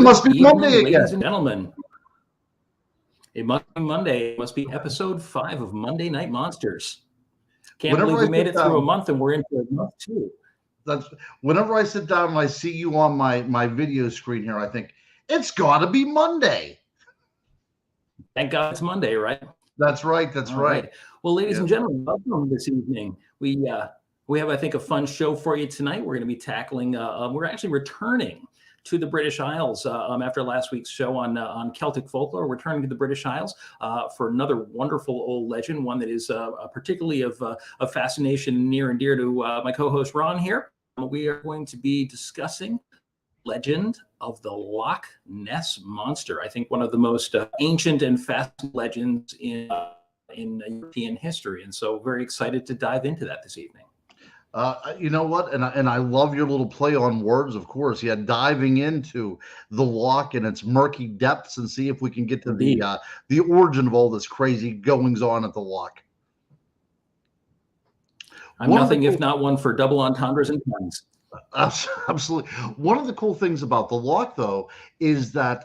must be evening, Monday again. ladies and gentlemen. It must be Monday. It must be episode 5 of Monday Night Monsters. Can't believe we made it through a month and we're into month 2. That's whenever I sit down and I see you on my video screen here, I think it's got to be Monday. Thank God it's Monday, right? That's right. That's right. Well, ladies and gentlemen, welcome this evening. We have, I think, a fun show for you tonight. We're going to be tackling. We're actually returning to the British Isles after last week's show on Celtic folklore. We're returning to the British Isles for another wonderful old legend, one that is particularly of fascination near and dear to my co-host Ron here. We are going to be discussing legend of the Loch Ness monster. I think one of the most ancient and fascinating legends in European history, and so very excited to dive into that this evening. You know what? And I love your little play on words, of course. Yeah, diving into the loch and its murky depths and see if we can get to the origin of all this crazy goings on at the loch. I'm nothing if not one for double entendres and puns. Absolutely. One of the cool things about the loch, though, is that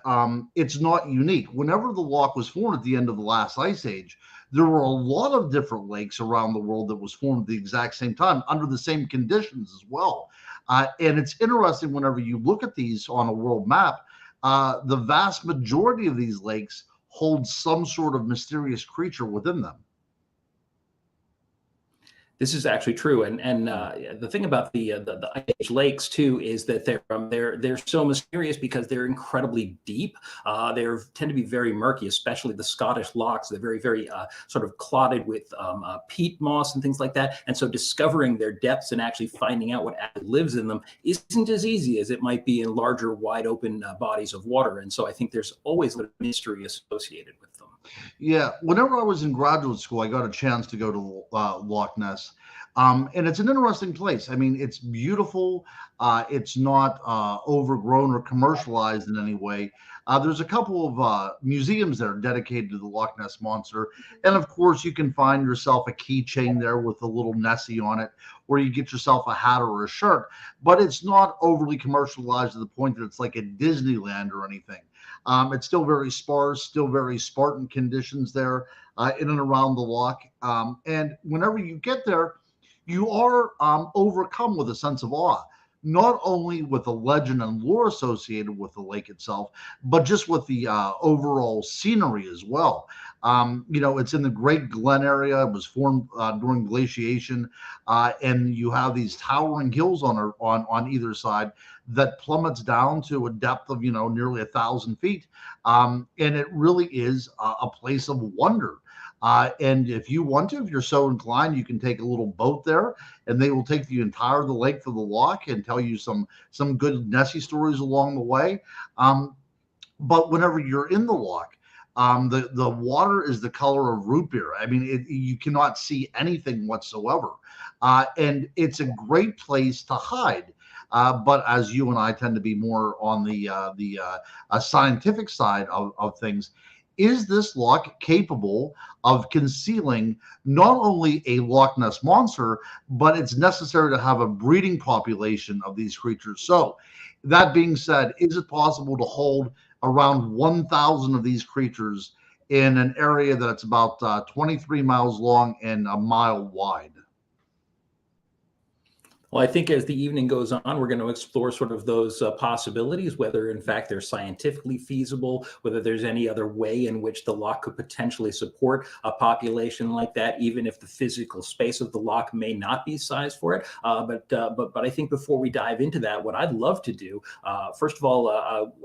it's not unique. Whenever the loch was formed at the end of the last ice age, there were a lot of different lakes around the world that was formed at the exact same time under the same conditions as well. And it's interesting whenever you look at these on a world map, the vast majority of these lakes hold some sort of mysterious creature within them. This is actually true, and the thing about the Ice Age lakes too is that they're so mysterious because they're incredibly deep. They tend to be very murky, especially the Scottish lochs. They're very sort of clotted with peat moss and things like that. And so discovering their depths and actually finding out what actually lives in them isn't as easy as it might be in larger, wide open bodies of water. And so I think there's always a mystery associated with them. Yeah, whenever I was in graduate school, I got a chance to go to Loch Ness. And it's an interesting place. I mean, it's beautiful. It's not overgrown or commercialized in any way. There's a couple of museums that are dedicated to the Loch Ness monster. And of course, you can find yourself a keychain there with a little Nessie on it, or you get yourself a hat or a shirt. But it's not overly commercialized to the point that it's like a Disneyland or anything. It's still very sparse, still very Spartan conditions there in and around the loch. And whenever you get there, you are overcome with a sense of awe, not only with the legend and lore associated with the lake itself, but just with the overall scenery as well. It's in the Great Glen area. It was formed during glaciation, and you have these towering hills on either side that plummets down to a depth of nearly 1,000 feet, and it really is a place of wonder. And if you're so inclined, you can take a little boat there, and they will take the entire the length of the loch and tell you some good Nessie stories along the way. But whenever you're in the loch, the water is the color of root beer. I mean, you cannot see anything whatsoever, and it's a great place to hide. But as you and I tend to be more on the scientific side of things, is this loch capable of concealing not only a Loch Ness monster, but it's necessary to have a breeding population of these creatures? So that being said, is it possible to hold around 1,000 of these creatures in an area that's about 23 miles long and a mile wide? Well, I think as the evening goes on, we're going to explore sort of those possibilities, whether in fact they're scientifically feasible, whether there's any other way in which the loch could potentially support a population like that, even if the physical space of the loch may not be sized for it. But I think before we dive into that, what I'd love to do, first of all,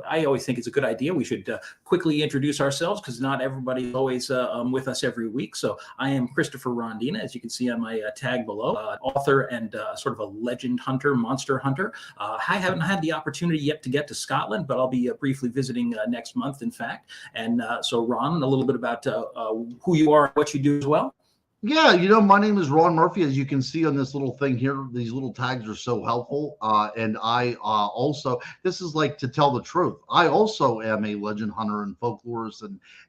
I always think it's a good idea. We should quickly introduce ourselves because not everybody's always with us every week. So I am Christopher Rondina, as you can see on my tag below, author and sort of a legend hunter, monster hunter. I haven't had the opportunity yet to get to Scotland, but I'll be briefly visiting next month, in fact. And so, Ron, a little bit about who you are and what you do as well. Yeah, my name is Ron Murphy. As you can see on this little thing here, these little tags are so helpful. And I also, this is like to tell the truth. I also am a legend hunter and folklorist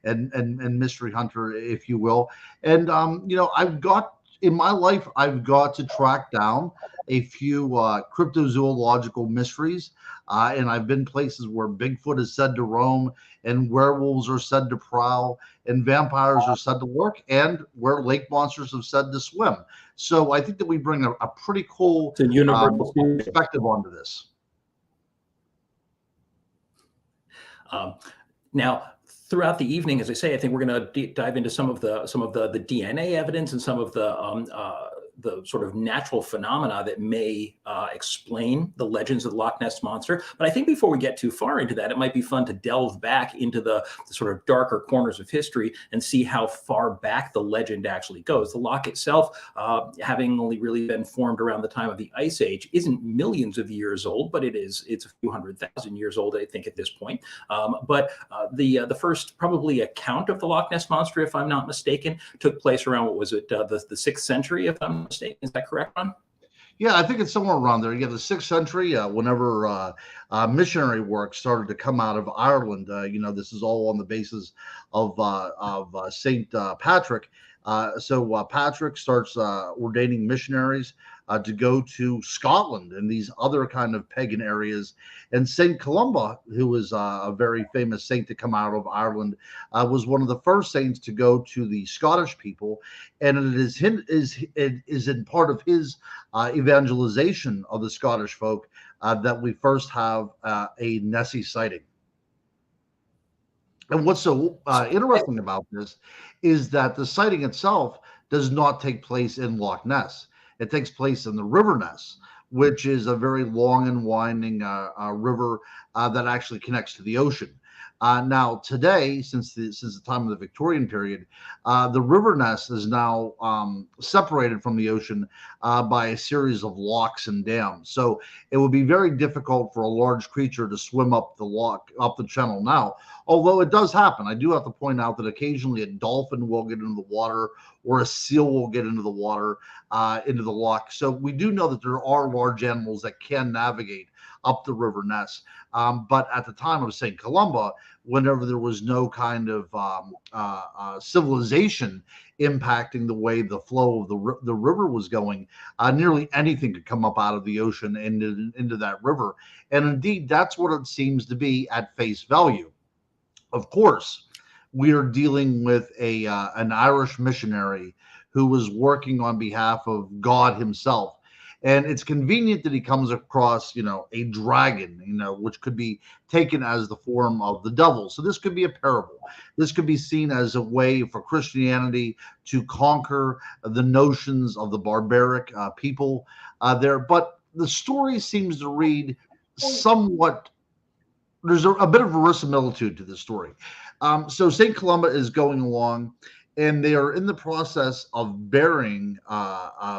and mystery hunter, if you will. And I've got in my life, I've got to track down a few cryptozoological mysteries, and I've been places where Bigfoot is said to roam, and werewolves are said to prowl, and vampires are said to lurk, and where lake monsters have said to swim. So I think that we bring a pretty cool perspective onto this. Now, throughout the evening, as I say, I think we're going to dive into some of the DNA evidence and some of the sort of natural phenomena that may explain the legends of the Loch Ness Monster. But I think before we get too far into that, it might be fun to delve back into the sort of darker corners of history and see how far back the legend actually goes. The loch itself, having only really been formed around the time of the Ice Age, isn't millions of years old, but it's a few 100,000 years old, I think, at this point. But the first probably account of the Loch Ness Monster, if I'm not mistaken, took place around, what was it, the 6th century, if I'm not mistaken. Is that correct, Ron? Yeah, I think it's somewhere around there. Yeah, the 6th century, whenever missionary work started to come out of Ireland, this is all on the basis of Saint Patrick. So Patrick starts ordaining missionaries to go to Scotland and these other kind of pagan areas. And Saint Columba, who was a very famous saint to come out of Ireland, was one of the first saints to go to the Scottish people. And it is in part of his evangelization of the Scottish folk that we first have a Nessie sighting. And what's so interesting about this is that the sighting itself does not take place in Loch Ness. It takes place in the River Ness, which is a very long and winding river that actually connects to the ocean. Now, today, since the time of the Victorian period, the River Ness is now separated from the ocean by a series of locks and dams. So it would be very difficult for a large creature to swim up the channel now. Although it does happen, I do have to point out that occasionally a dolphin will get into the water, or a seal will get into the water, into the loch. So we do know that there are large animals that can navigate up the River Ness. But at the time of St. Columba, whenever there was no kind of civilization impacting the way the flow of the river was going, nearly anything could come up out of the ocean into that river. And indeed, that's what it seems to be at face value. Of course, we are dealing with an Irish missionary who was working on behalf of God himself. And it's convenient that he comes across, a dragon, which could be taken as the form of the devil. So this could be a parable. This could be seen as a way for Christianity to conquer the notions of the barbaric people there. But the story seems to read somewhat, there's a bit of verisimilitude to the story. So St. Columba is going along, and they are in the process of burying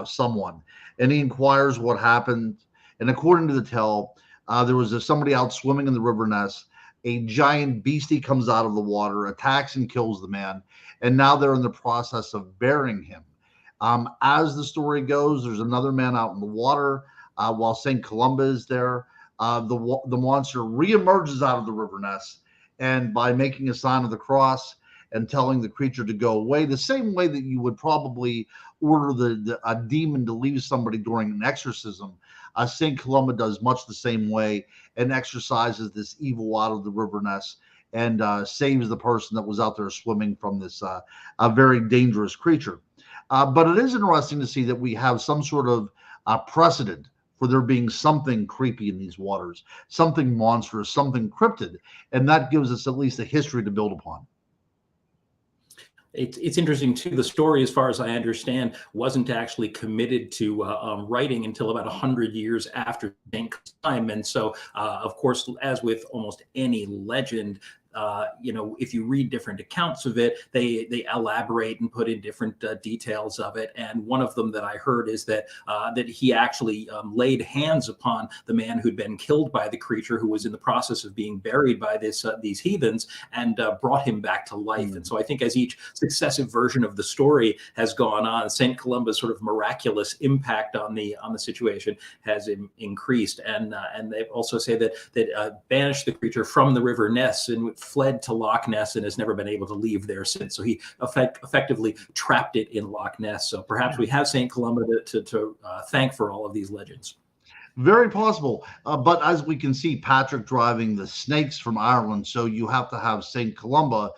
someone. And he inquires what happened. And according to the tale, there was somebody out swimming in the River Ness. A giant beastie comes out of the water, attacks and kills the man. And now they're in the process of burying him. As the story goes, there's another man out in the water while St. Columba is there. The monster reemerges out of the River Ness, and by making a sign of the cross and telling the creature to go away, the same way that you would probably order a demon to leave somebody during an exorcism, St. Columba does much the same way and exorcises this evil out of the River Ness and saves the person that was out there swimming from this a very dangerous creature. But it is interesting to see that we have some sort of precedent for there being something creepy in these waters, something monstrous, something cryptid, and that gives us at least a history to build upon. It's interesting too. The story, as far as I understand, wasn't actually committed to writing until about 100 years after Jenks' time, and so, of course, as with almost any legend, if you read different accounts of it, they elaborate and put in different details of it. And one of them that I heard is that he actually laid hands upon the man who'd been killed by the creature, who was in the process of being buried by these heathens, and brought him back to life. And so I think as each successive version of the story has gone on, St. Columba's sort of miraculous impact on the situation has increased. And they also say that banished the creature from the River Ness, and fled to Loch Ness and has never been able to leave there since. So he effectively trapped it in Loch Ness. So perhaps we have St. Columba to thank for all of these legends. Very possible. But as we can see, Patrick driving the snakes from Ireland, so you have to have St. Columba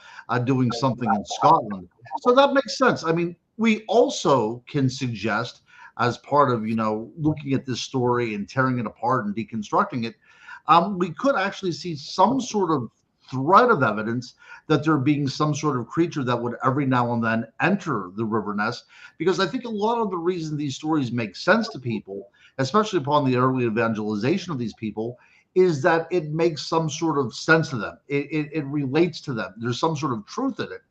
doing something in Scotland. So that makes sense. I mean, we also can suggest, as part of, looking at this story and tearing it apart and deconstructing it, we could actually see some sort of thread of evidence that there being some sort of creature that would every now and then enter the River Ness, because I think a lot of the reason these stories make sense to people, especially upon the early evangelization of these people, is that it makes some sort of sense to them. It relates to them. There's some sort of truth in it.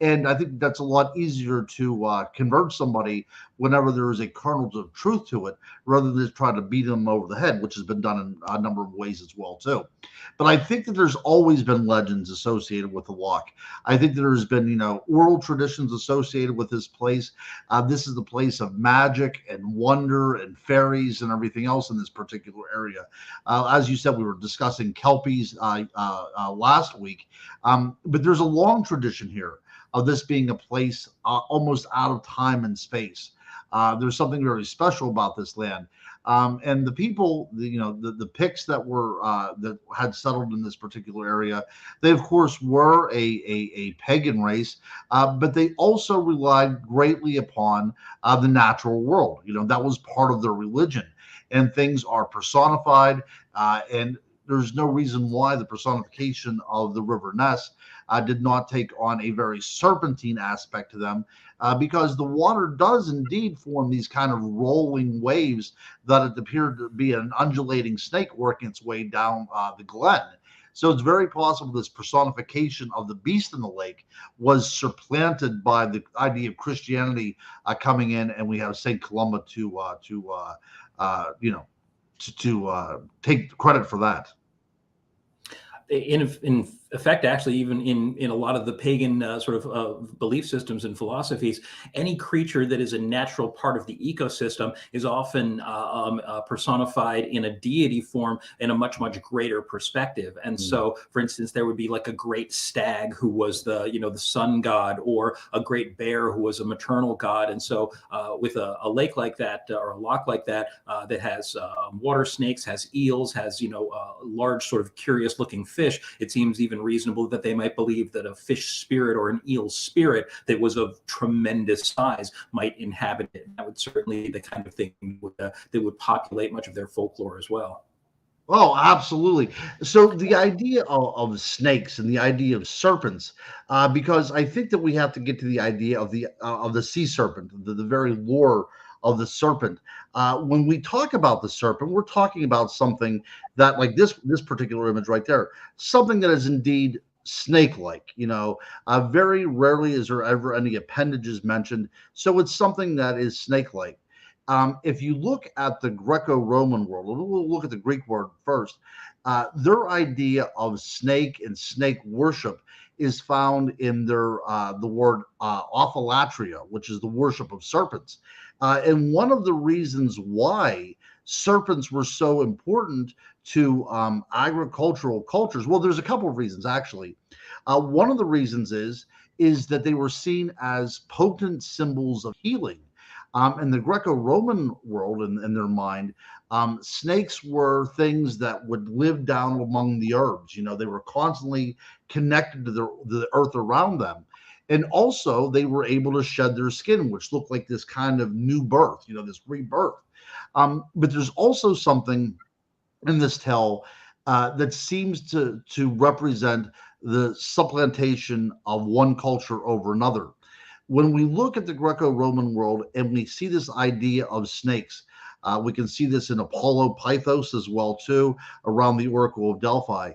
And I think that's a lot easier to convert somebody whenever there is a kernel of truth to it, rather than just try to beat them over the head, which has been done in a number of ways as well, too. But I think that there's always been legends associated with the Loch. I think there's been, oral traditions associated with this place. This is the place of magic and wonder and fairies and everything else in this particular area. As you said, we were discussing Kelpies last week, but there's a long tradition here of this being a place almost out of time and space. There's something very special about this land. And the people, the Picts that were that had settled in this particular area, they of course were a pagan race, but they also relied greatly upon the natural world. That was part of their religion, and things are personified, and there's no reason why the personification of the River Ness did not take on a very serpentine aspect to them, because the water does indeed form these kind of rolling waves that it appeared to be an undulating snake working its way down the glen. So it's very possible this personification of the beast in the lake was supplanted by the idea of Christianity coming in, and we have St. Columba to take credit for that. In effect, actually, even in a lot of the pagan belief systems and philosophies, any creature that is a natural part of the ecosystem is often personified in a deity form in a much, much greater perspective. And so, for instance, there would be like a great stag who was the sun god, or a great bear who was a maternal god. And so with a lake like that, or a loch like that, that has water snakes, has eels, has large sort of curious looking fish, it seems even reasonable that they might believe that a fish spirit or an eel spirit that was of tremendous size might inhabit it. That would certainly be the kind of thing that would populate much of their folklore as well. Oh, absolutely. So the idea of snakes and the idea of serpents, because I think that we have to get to the idea of the sea serpent, the very lore of the serpent. When we talk about the serpent, we're talking about something that, like this particular image right there, something that is indeed snake-like. Very rarely is there ever any appendages mentioned, so it's something that is snake-like. If you look at the Greco-Roman world, we'll look at the Greek word first. Their idea of snake and snake worship is found in their the word ophilatria, which is the worship of serpents. And one of the reasons why serpents were so important to agricultural cultures, well, there's a couple of reasons actually. One of the reasons is that they were seen as potent symbols of healing. In the Greco-Roman world, in their mind, snakes were things that would live down among the herbs. They were constantly connected to the earth around them. And also, they were able to shed their skin, which looked like this kind of new birth, this rebirth. But there's also something in this tale that seems to represent the supplantation of one culture over another. When we look at the Greco-Roman world and we see this idea of snakes, we can see this in Apollo Pythos as well, too, around the Oracle of Delphi.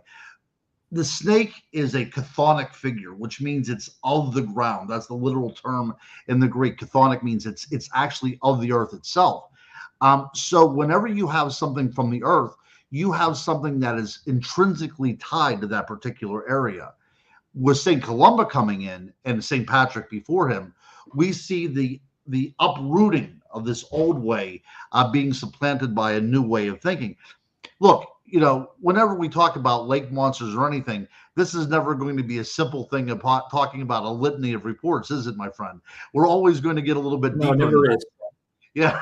The snake is a chthonic figure, which means it's of the ground. That's the literal term in the Greek. Chthonic means it's actually of the earth itself. So whenever you have something from the earth, you have something that is intrinsically tied to that particular area. With St. Columba coming in and St. Patrick before him, we see the uprooting of this old way being supplanted by a new way of thinking. Look, whenever we talk about lake monsters or anything, this is never going to be a simple thing about talking about a litany of reports, is it, my friend? We're always going to get a little bit No, it deeper into never that. is. Yeah.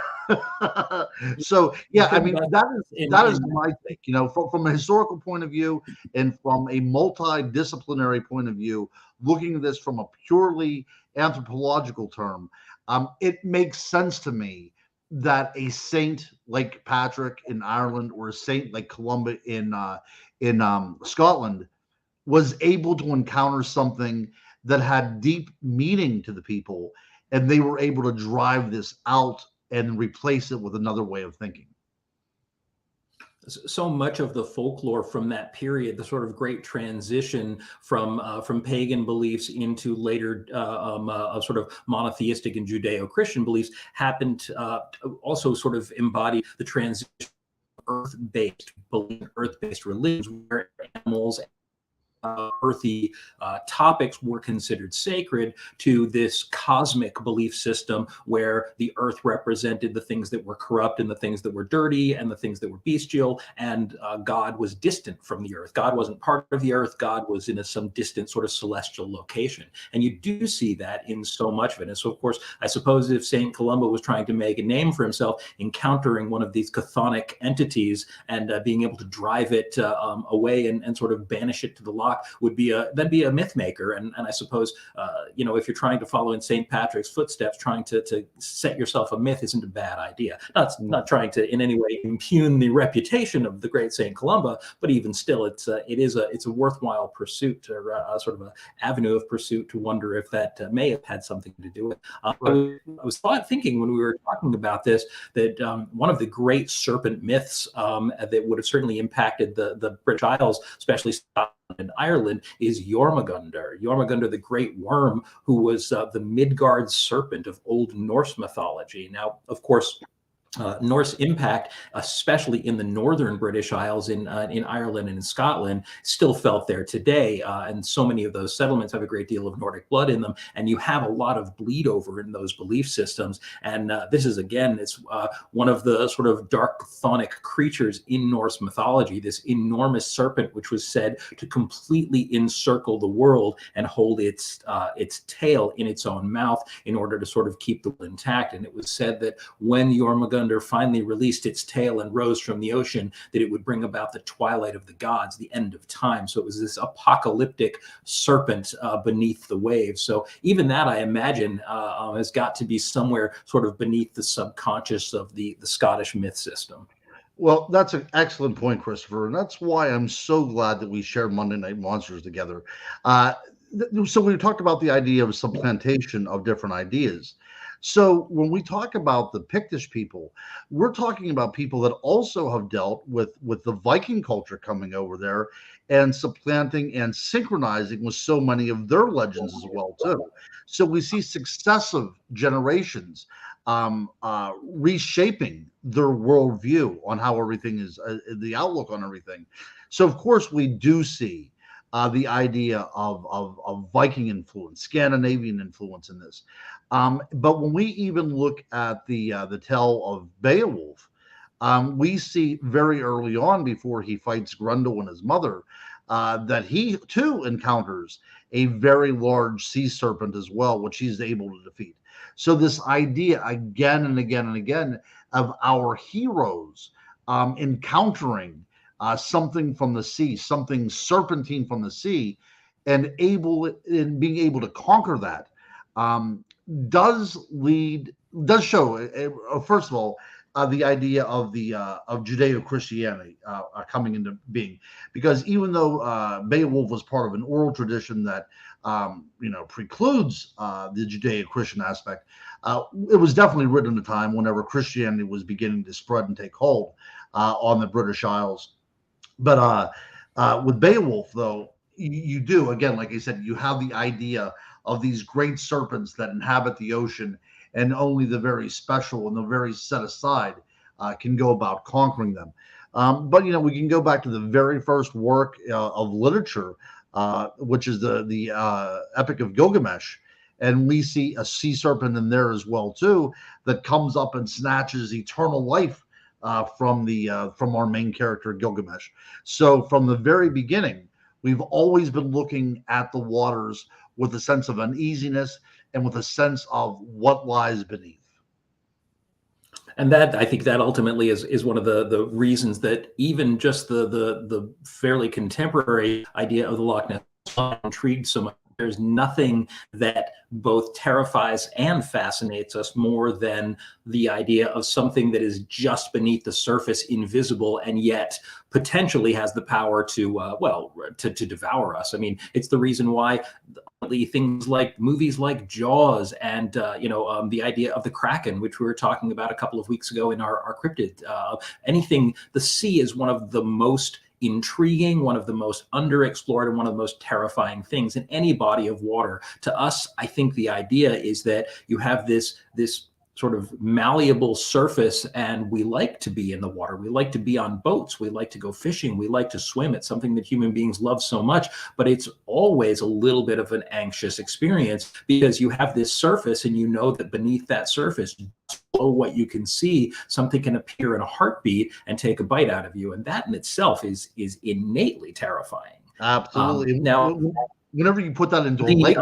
You So you yeah, I think mean about that is my take. From a historical point of view and from a multidisciplinary point of view, looking at this from a purely anthropological term, it makes sense to me that a saint like Patrick in Ireland or a saint like Columba in Scotland was able to encounter something that had deep meaning to the people, and they were able to drive this out and replace it with another way of thinking. so much of the folklore from that period, the sort of great transition from pagan beliefs into later sort of monotheistic and Judeo-Christian beliefs, happened also sort of embody the transition earth-based belief, earth-based religions, where animals, earthy topics were considered sacred, to this cosmic belief system where the earth represented the things that were corrupt and the things that were dirty and the things that were bestial, and God was distant from the earth. God wasn't part of the earth. God was in some distant sort of celestial location. And you do see that in so much of it. And so, of course, I suppose if St. Columba was trying to make a name for himself, encountering one of these chthonic entities and being able to drive it away and sort of banish it to the loch, that'd be a myth maker. And I suppose if you're trying to follow in St. Patrick's footsteps, trying to set yourself a myth isn't a bad idea. Not trying to in any way impugn the reputation of the great St. Columba, but even still, it's a worthwhile pursuit, or sort of an avenue of pursuit, to wonder if that may have had something to do with it. Right. I was thinking when we were talking about this that one of the great serpent myths that would have certainly impacted the British Isles, especially Scotland and Ireland, is Jormungandr. Jormungandr, the great worm, who was the Midgard serpent of Old Norse mythology. Now, of course, Norse impact, especially in the northern British Isles, in Ireland and in Scotland, still felt there today. And so many of those settlements have a great deal of Nordic blood in them, and you have a lot of bleed over in those belief systems. And this is, again, it's one of the sort of dark chthonic creatures in Norse mythology, this enormous serpent, which was said to completely encircle the world and hold its tail in its own mouth in order to sort of keep the world intact. And it was said that when Jormungandr finally released its tail and rose from the ocean, that it would bring about the twilight of the gods, the end of time. So it was this apocalyptic serpent beneath the waves. So even that, I imagine, has got to be somewhere sort of beneath the subconscious of the Scottish myth system. Well, that's an excellent point, Christopher, and that's why I'm so glad that we shared Monday Night Monsters together. So we talked about the idea of supplantation of different ideas. So when we talk about the Pictish people, we're talking about people that also have dealt with the Viking culture coming over there and supplanting and synchronizing with so many of their legends as well too. So we see successive generations reshaping their worldview on how everything is, the outlook on everything. So of course we do see the idea of Viking influence, Scandinavian influence in this. But when we even look at the tale of Beowulf, we see very early on, before he fights Grendel and his mother, that he too encounters a very large sea serpent as well, which he's able to defeat. So this idea again and again and again of our heroes encountering something from the sea, something serpentine from the sea, and being able to conquer that, does show first of all the idea of Judeo-Christianity coming into being, because even though Beowulf was part of an oral tradition that precludes the Judeo-Christian aspect, it was definitely written at a time whenever Christianity was beginning to spread and take hold on the British Isles. But with Beowulf, though, you do, again, like I said, you have the idea of these great serpents that inhabit the ocean, and only the very special and the very set aside can go about conquering them. But we can go back to the very first work of literature, which is the Epic of Gilgamesh, and we see a sea serpent in there as well too, that comes up and snatches eternal life from our main character Gilgamesh. So from the very beginning, we've always been looking at the waters with a sense of uneasiness and with a sense of what lies beneath. And that, I think, that ultimately is one of the reasons that even just the fairly contemporary idea of the Loch Ness intrigued so much. There's nothing that both terrifies and fascinates us more than the idea of something that is just beneath the surface, invisible, and yet potentially has the power to devour us. I mean, it's the reason why things like movies like Jaws and the idea of the Kraken, which we were talking about a couple of weeks ago in our cryptid, the sea is one of the most intriguing, one of the most underexplored, and one of the most terrifying things in any body of water. To us, I think the idea is that you have this sort of malleable surface, and we like to be in the water. We like to be on boats. We like to go fishing. We like to swim. It's something that human beings love so much, but it's always a little bit of an anxious experience because you have this surface and you know that beneath that surface, below what you can see, something can appear in a heartbeat and take a bite out of you. And that in itself is innately terrifying. Absolutely. Now, whenever you put that into a lake,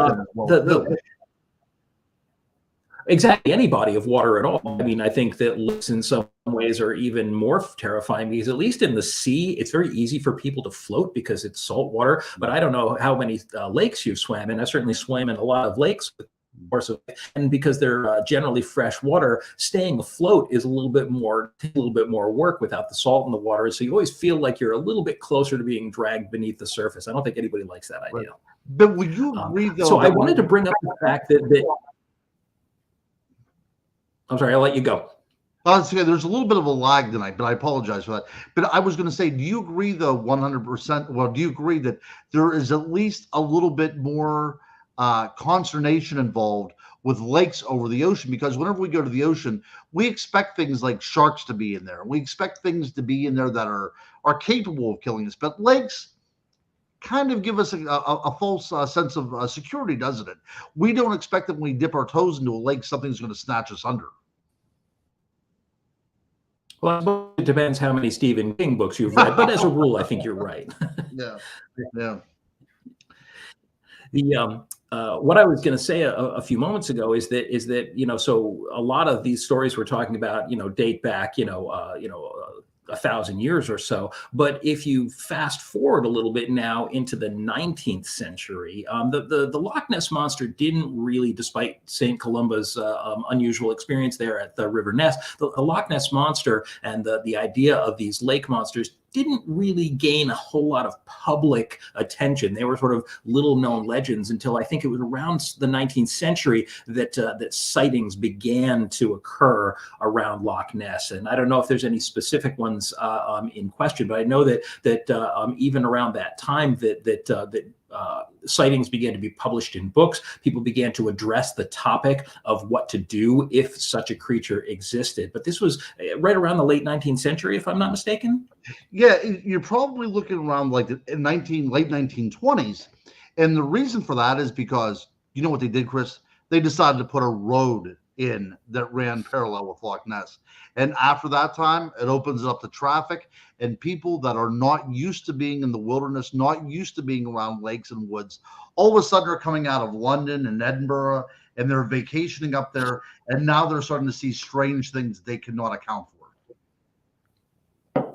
exactly, any body of water at all. I mean, I think that lakes in some ways are even more terrifying because at least in the sea, it's very easy for people to float because it's salt water. But I don't know how many lakes you've swam in. I certainly swam in a lot of lakes. And because they're generally fresh water, staying afloat is a little bit more work without the salt in the water. So you always feel like you're a little bit closer to being dragged beneath the surface. I don't think anybody likes that idea. But would you agree, though? So I wanted to bring up the fact that I'm sorry, I'll let you go. There's a little bit of a lag tonight, but I apologize for that. But I was going to say, do you agree, though, 100%? Well, do you agree that there is at least a little bit more consternation involved with lakes over the ocean? Because whenever we go to the ocean, we expect things like sharks to be in there. We expect things to be in there that are capable of killing us. But lakes kind of give us a false sense of security, doesn't it? We don't expect that when we dip our toes into a lake, something's going to snatch us under. Well, it depends how many Stephen King books you've read, but as a rule, I think you're right. Yeah. What I was going to say a few moments ago is that so a lot of these stories we're talking about date back 1,000 years or so. But if you fast forward a little bit now into the 19th century, the Loch Ness monster didn't really, despite St. Columba's unusual experience there at the River Ness, the Loch Ness monster and the idea of these lake monsters didn't really gain a whole lot of public attention. They were sort of little known legends until I think it was around the 19th century that sightings began to occur around Loch Ness. And I don't know if there's any specific ones in question, but I know that even around that time that sightings began to be published in books. People began to address the topic of what to do if such a creature existed. But this was right around the late 19th century, if I'm not mistaken. Yeah, you're probably looking around like the late 1920s. And the reason for that is because, you know what they did, Chris? They decided to put a road in that ran parallel with Loch Ness. And after that time, it opens up to traffic, and people that are not used to being in the wilderness, not used to being around lakes and woods, all of a sudden are coming out of London and Edinburgh, and they're vacationing up there, and now they're starting to see strange things they cannot account for.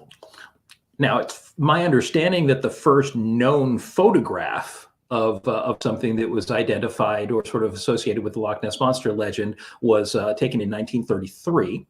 Now, it's my understanding that the first known photograph of something that was identified or sort of associated with the Loch Ness Monster legend was taken in 1933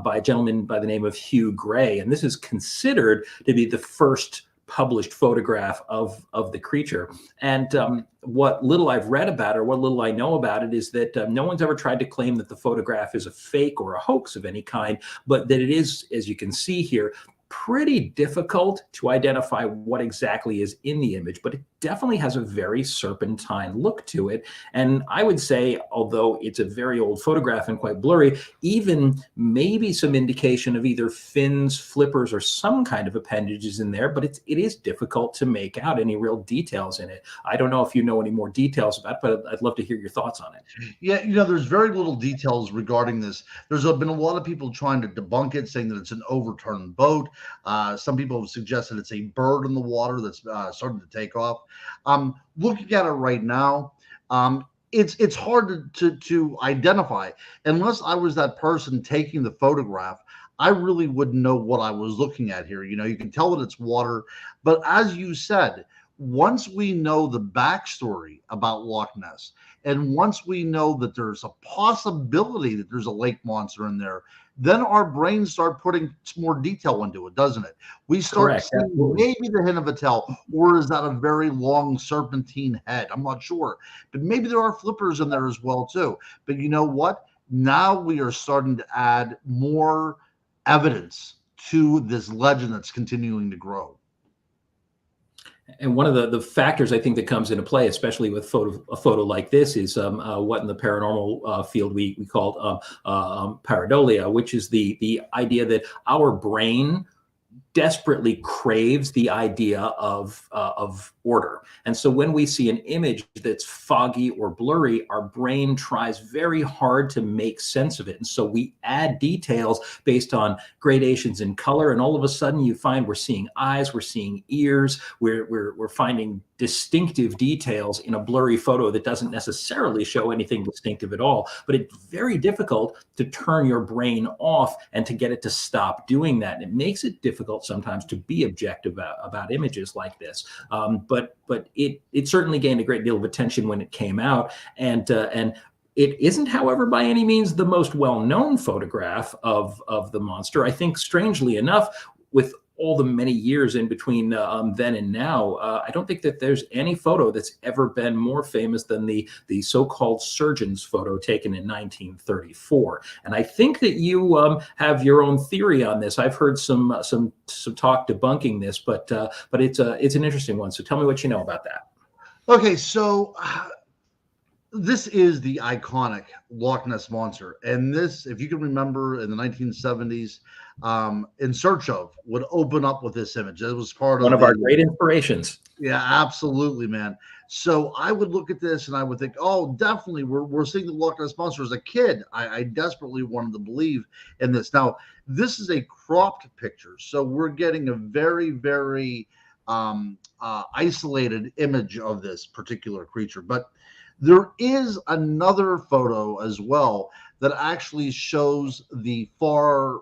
by a gentleman by the name of Hugh Gray. And this is considered to be the first published photograph of the creature. And what little I've read about it, or what little I know about it, is that no one's ever tried to claim that the photograph is a fake or a hoax of any kind, but that it is, as you can see here, pretty difficult to identify what exactly is in the image, but it definitely has a very serpentine look to it. And I would say, although it's a very old photograph and quite blurry, even maybe some indication of either fins, flippers, or some kind of appendages in there, but it is difficult to make out any real details in it. I don't know if you know any more details about it, but I'd love to hear your thoughts on it. Yeah, there's very little details regarding this. There's been a lot of people trying to debunk it, saying that it's an overturned boat. Some people have suggested it's a bird in the water that's starting to take off. Looking at it right now, it's hard to identify unless I was that person taking the photograph. I really wouldn't know what I was looking at here. You can tell that it's water, but as you said, once we know the backstory about Loch Ness, and once we know that there's a possibility that there's a lake monster in there, then our brains start putting more detail into it, doesn't it? We start Correct, seeing absolutely. maybe the hint of a tail, or is that a very long serpentine head? I'm not sure, but maybe there are flippers in there as well too. But you know what? Now we are starting to add more evidence to this legend that's continuing to grow. And one of the factors I think that comes into play, especially with a photo like this, is what in the paranormal field we call pareidolia, which is the idea that our brain desperately craves the idea of order. And so when we see an image that's foggy or blurry, our brain tries very hard to make sense of it. And so we add details based on gradations in color. And all of a sudden you find we're seeing eyes, we're seeing ears, we're finding distinctive details in a blurry photo that doesn't necessarily show anything distinctive at all. But it's very difficult to turn your brain off and to get it to stop doing that. And it makes it difficult sometimes to be objective about images like this. But it certainly gained a great deal of attention when it came out. And it isn't, however, by any means the most well-known photograph of the monster. I think, strangely enough, with all the many years in between then and now, I don't think that there's any photo that's ever been more famous than the so-called surgeon's photo taken in 1934. And I think that you have your own theory on this. I've heard some talk debunking this, but it's an interesting one. So tell me what you know about that. Okay, so this is the iconic Loch Ness monster, and this, if you can remember, in the 1970s, In Search Of would open up with this image. It was part of One of our great inspirations. Yeah, absolutely, man. So I would look at this and I would think, oh, definitely, we're seeing the Loch Ness monster. As a kid, I desperately wanted to believe in this. Now, this is a cropped picture, so we're getting a very, very isolated image of this particular creature. But there is another photo as well that actually shows the far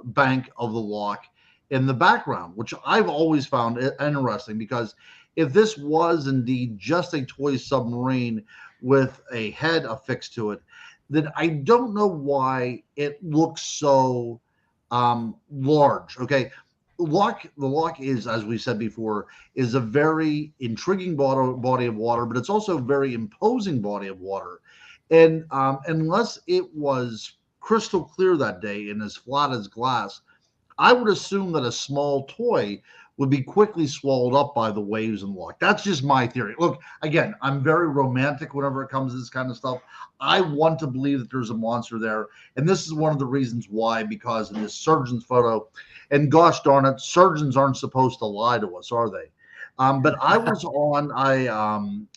bank of the loch in the background, which I've always found interesting, because if this was indeed just a toy submarine with a head affixed to it, then I don't know why it looks so large. Okay. The loch is, as we said before, is a very intriguing body of water, but it's also a very imposing body of water. And unless it was crystal clear that day and as flat as glass, I would assume that a small toy would be quickly swallowed up by the waves and loch. That's just my theory. Look, again, I'm very romantic whenever it comes to this kind of stuff. I want to believe that there's a monster there. And this is one of the reasons why, because in this surgeon's photo, and gosh darn it, surgeons aren't supposed to lie to us, are they? But I was on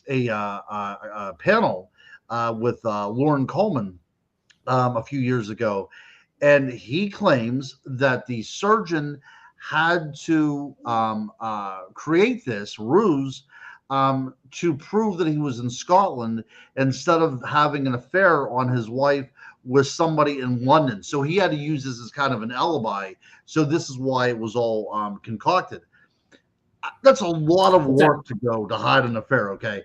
a panel with Lauren Coleman a few years ago, and he claims that the surgeon had to create this ruse to prove that he was in Scotland instead of having an affair on his wife with somebody in London. So he had to use this as kind of an alibi. So this is why it was all concocted. That's a lot of work to go to hide an affair. Okay,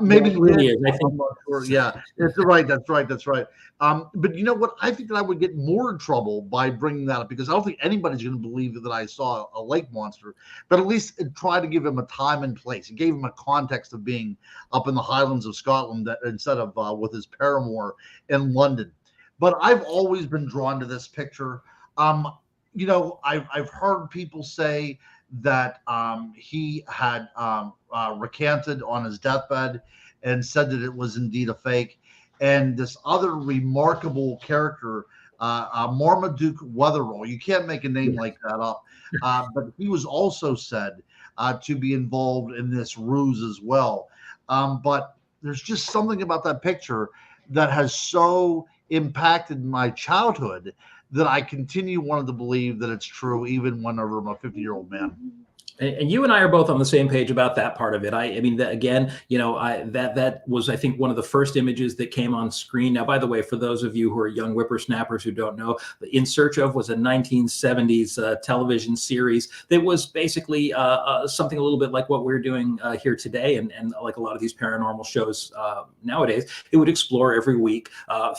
maybe it really is. I think. I'm not sure. Yeah, it's right. That's right. That's right. But you know what? I think that I would get more in trouble by bringing that up, because I don't think anybody's going to believe that I saw a lake monster. But at least try to give him a time and place. It gave him a context of being up in the Highlands of Scotland that instead of with his paramour in London. But I've always been drawn to this picture. I've heard people say that he had recanted on his deathbed and said that it was indeed a fake. And this other remarkable character, Marmaduke Wetherall, you can't make a name like that up, but he was also said to be involved in this ruse as well. But there's just something about that picture that has so impacted my childhood that I continue wanting to believe that it's true, even whenever I'm a 50-year-old man. And you and I are both on the same page about that part of it. I mean, again, that was, I think, one of the first images that came on screen. Now, by the way, for those of you who are young whippersnappers who don't know, In Search of was a 1970s television series that was basically something a little bit like what we're doing here today, and like a lot of these paranormal shows nowadays. It would explore every week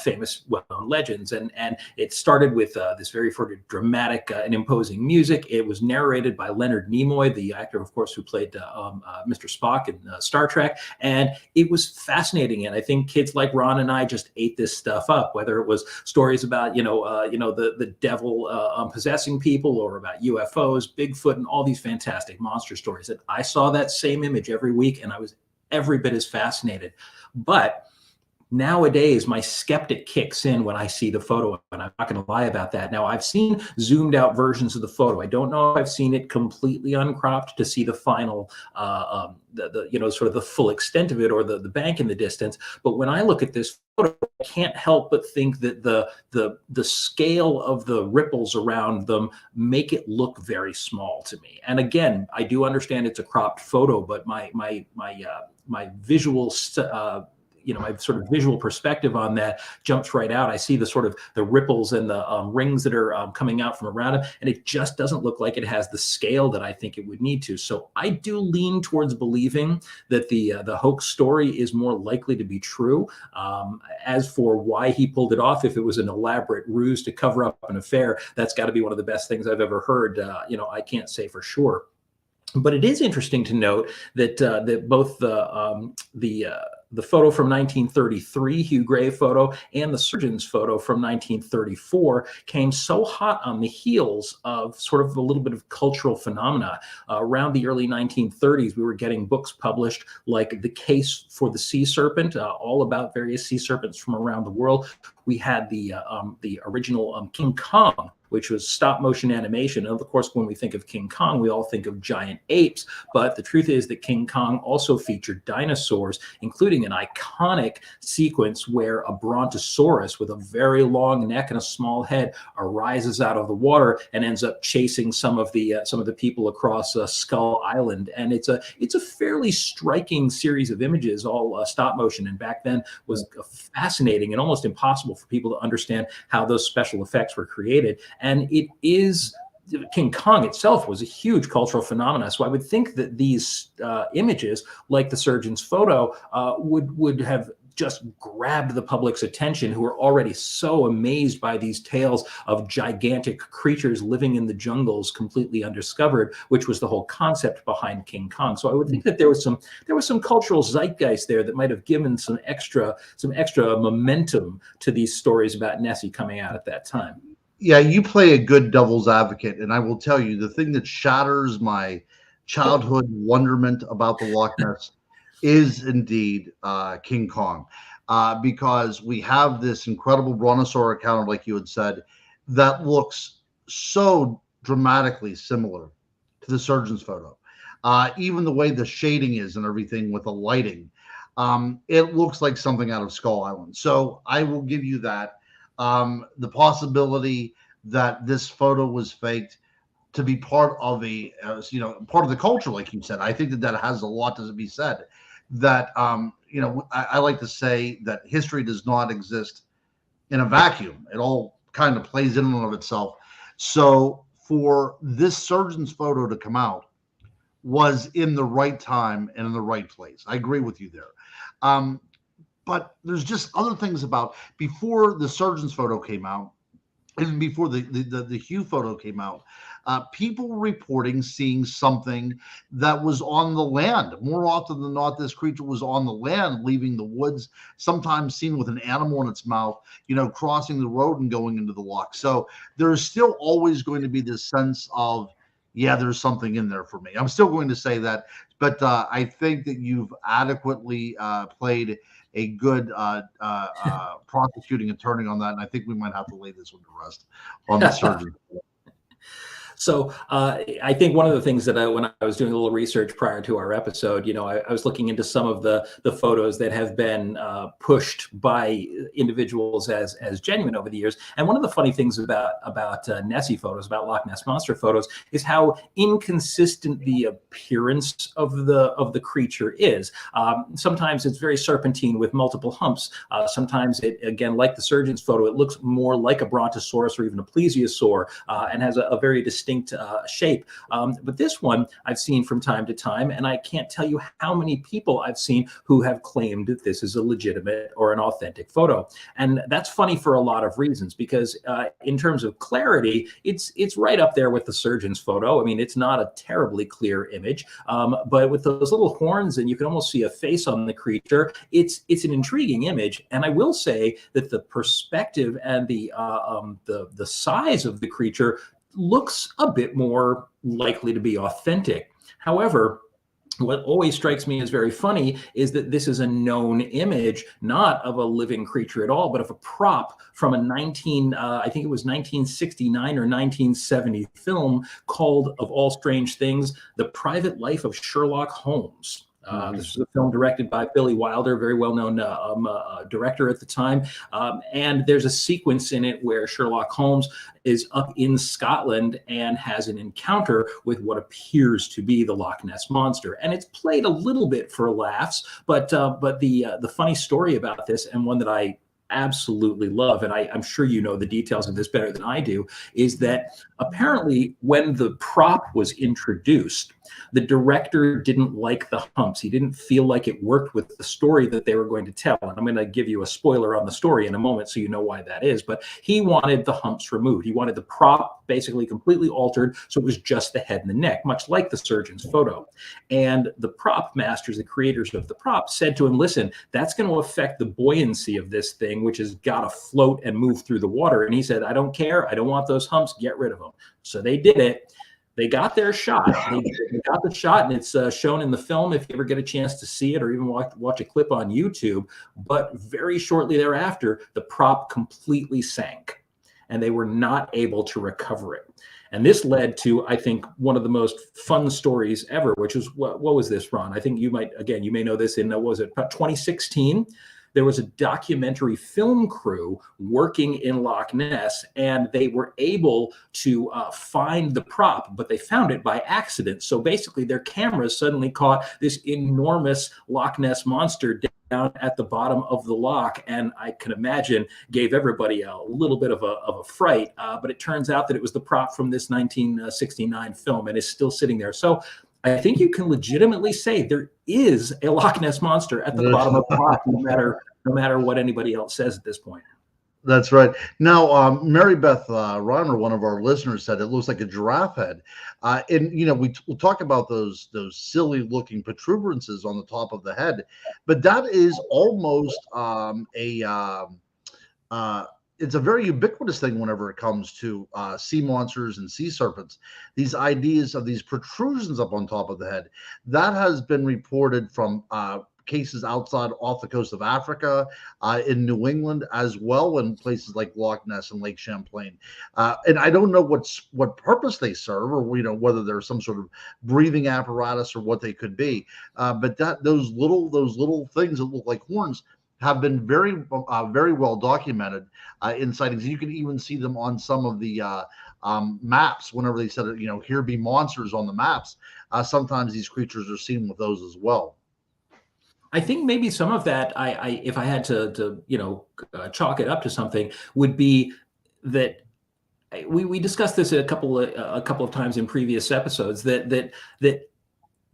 famous, well-known legends, and it started with this very sort of dramatic and imposing music. It was narrated by Leonard Nimoy, the actor, of course, who played Mr. Spock in Star Trek. And it was fascinating. And I think kids like Ron and I just ate this stuff up, whether it was stories about, the devil possessing people, or about UFOs, Bigfoot, and all these fantastic monster stories. And I saw that same image every week, and I was every bit as fascinated. But nowadays, my skeptic kicks in when I see the photo, and I'm not going to lie about that. Now, I've seen zoomed out versions of the photo. I don't know if I've seen it completely uncropped to see the final, sort of the full extent of it, or the bank in the distance. But when I look at this photo, I can't help but think that the scale of the ripples around them make it look very small to me. And again, I do understand it's a cropped photo, but my visual my sort of visual perspective on that jumps right out. I see the sort of the ripples and the rings that are coming out from around it, and it just doesn't look like it has the scale that I think it would need to. So I do lean towards believing that the hoax story is more likely to be true. As for why he pulled it off, if it was an elaborate ruse to cover up an affair, that's got to be one of the best things I've ever heard. I can't say for sure. But it is interesting to note that that both the photo from 1933, Hugh Gray photo, and the surgeon's photo from 1934 came so hot on the heels of sort of a little bit of cultural phenomena. Around the early 1930s, we were getting books published like The Case for the Sea Serpent, all about various sea serpents from around the world. We had the original King Kong, which was stop motion animation. And of course, when we think of King Kong, we all think of giant apes. But the truth is that King Kong also featured dinosaurs, including an iconic sequence where a brontosaurus with a very long neck and a small head arises out of the water and ends up chasing some of the people across Skull Island. And it's a fairly striking series of images, all stop motion. And back then was fascinating and almost impossible for people to understand how those special effects were created. And it is, King Kong itself was a huge cultural phenomenon. So I would think that these images, like the surgeon's photo, would have just grabbed the public's attention, who are already so amazed by these tales of gigantic creatures living in the jungles completely undiscovered, which was the whole concept behind King Kong. So I would think that there was some cultural zeitgeist there that might have given some extra momentum to these stories about Nessie coming out at that time. Yeah, you play a good devil's advocate, and I will tell you the thing that shatters my childhood wonderment about the Loch Ness is indeed King Kong, because we have this incredible brontosaurus account, like you had said, that looks so dramatically similar to the surgeon's photo. Even the way the shading is and everything with the lighting, it looks like something out of Skull Island. So I will give you that. The possibility that this photo was faked to be part of part of the culture, like you said, I think that has a lot to be said. That I like to say that history does not exist in a vacuum. It all kind of plays in and of itself. So for this surgeon's photo to come out was in the right time and in the right place. I agree with you there. But there's just other things about before the surgeon's photo came out. even before the Hugh photo came out, people were reporting seeing something that was on the land. More often than not, this creature was on the land, leaving the woods, sometimes seen with an animal in its mouth, crossing the road and going into the loch. So there's still always going to be this sense of, yeah, there's something in there for me. I'm still going to say that, but I think that you've adequately played a good prosecuting attorney on that, and I think we might have to lay this one to rest on the surgery. So I think one of the things that when I was doing a little research prior to our episode, I was looking into some of the photos that have been pushed by individuals as genuine over the years. And one of the funny things about Nessie photos, about Loch Ness monster photos, is how inconsistent the appearance of the creature is. Sometimes it's very serpentine with multiple humps. Sometimes it, again, like the surgeon's photo, it looks more like a brontosaurus or even a plesiosaur, and has a very distinct shape. But this one I've seen from time to time, and I can't tell you how many people I've seen who have claimed that this is a legitimate or an authentic photo. And that's funny for a lot of reasons, because in terms of clarity, it's right up there with the surgeon's photo. I mean, it's not a terribly clear image, but with those little horns and you can almost see a face on the creature, it's an intriguing image. And I will say that the perspective and the size of the creature looks a bit more likely to be authentic. However, what always strikes me as very funny is that this is a known image, not of a living creature at all, but of a prop from a I think it was 1969 or 1970 film called, of all strange things, The Private Life of Sherlock Holmes. This was a film directed by Billy Wilder, very well-known director at the time. And there's a sequence in it where Sherlock Holmes is up in Scotland and has an encounter with what appears to be the Loch Ness monster. And it's played a little bit for laughs, but the funny story about this, and one that I absolutely love, and I'm sure you know the details of this better than I do, is that apparently when the prop was introduced, the director didn't like the humps. He didn't feel like it worked with the story that they were going to tell. And I'm going to give you a spoiler on the story in a moment so you know why that is. But he wanted the humps removed. He wanted the prop basically completely altered so it was just the head and the neck, much like the surgeon's photo. And the prop masters, the creators of the prop, said to him, listen, that's going to affect the buoyancy of this thing, which has got to float and move through the water. And he said, I don't care. I don't want those humps. Get rid of them. So they did it. They got their shot. They got the shot, and it's shown in the film if you ever get a chance to see it or even watch a clip on YouTube. But very shortly thereafter, the prop completely sank, and they were not able to recover it. And this led to, I think, one of the most fun stories ever, which was, what was this, Ron? I think you may know this in, what was it, 2016? There was a documentary film crew working in Loch Ness, and they were able to find the prop, but they found it by accident. So basically their cameras suddenly caught this enormous Loch Ness monster down at the bottom of the loch, and I can imagine gave everybody a little bit of a fright, but it turns out that it was the prop from this 1969 film and is still sitting there. So I think you can legitimately say there is a Loch Ness monster at the bottom of the loch, no matter what anybody else says at this point. That's right. Now, Mary Beth Reimer, one of our listeners, said it looks like a giraffe head. And we'll talk about those silly looking protuberances on the top of the head, but that is almost it's a very ubiquitous thing whenever it comes to sea monsters and sea serpents. These ideas of these protrusions up on top of the head, that has been reported from cases outside off the coast of Africa, in New England as well, in places like Loch Ness and Lake Champlain. And I don't know what purpose they serve, or whether they're some sort of breathing apparatus or what they could be. But those little things that look like horns have been very well documented in sightings. You can even see them on some of the maps. Whenever they said, here be monsters on the maps, sometimes these creatures are seen with those as well. I think maybe some of that, if I had to chalk it up to something, would be that we discussed this a couple of times in previous episodes, that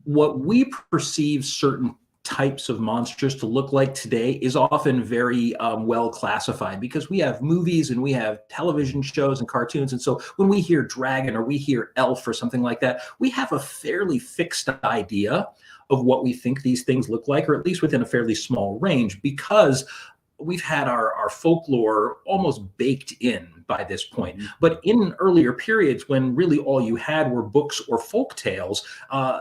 what we perceive certain types of monsters to look like today is often very well classified, because we have movies and we have television shows and cartoons. And so when we hear dragon or we hear elf or something like that, we have a fairly fixed idea of what we think these things look like, or at least within a fairly small range, because we've had our folklore almost baked in by this point. But in earlier periods, when really all you had were books or folk tales,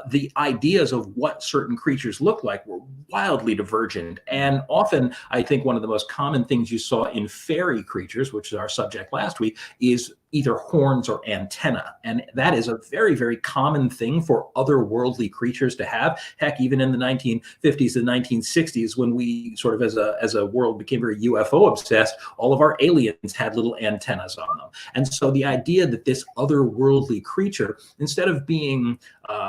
the ideas of what certain creatures look like were wildly divergent. And often, I think one of the most common things you saw in fairy creatures, which is our subject last week, is either horns or antenna. And that is a very, very common thing for otherworldly creatures to have. Heck, even in the 1950s and 1960s, when we sort of as a world became very UFO obsessed, all of our aliens had little antennas on them. And so the idea that this otherworldly creature, instead of being